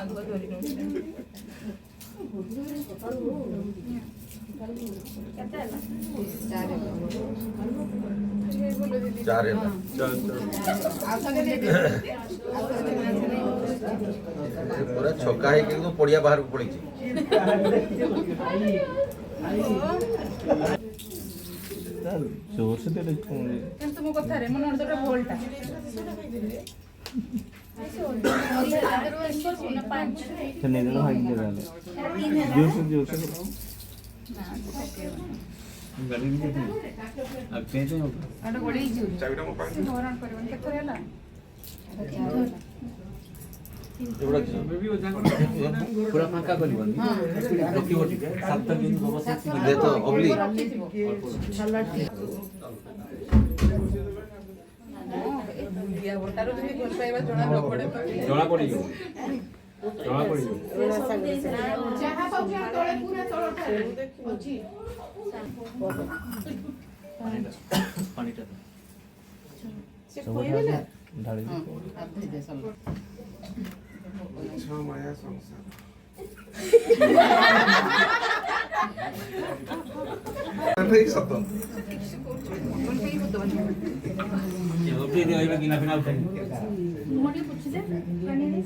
ଆଗୁଆ ଧରି ନେଉଥିଲେ। पूरा छक्का है कि पड़िया बाहर को पड़ी जोर से दे तुम कथा रे मन तो भोलटा नहीं ना भाई के वाले जोर से गाड़ी भी देखो अब पेटे हो अरे गोड़ी जी चाबिटा मो पास धोरण करबन के थरेला पूरा फांका करबन रोकी होटी 7 दिन व्यवस्था दे तो अबली दिया बोटारो तुम्ही कोण पाइबा जणा पडे जणा पड़ी चाहा पाउछ तळे पूरा तळटा अछि पानीटा से कोइबे ना ढाली आधे दे सल अच्छा माया संसार नहीं सतो कोण काही होतो ये ओपी दे आइबा किना फिना उठे मोडी पुछ दे पानी दे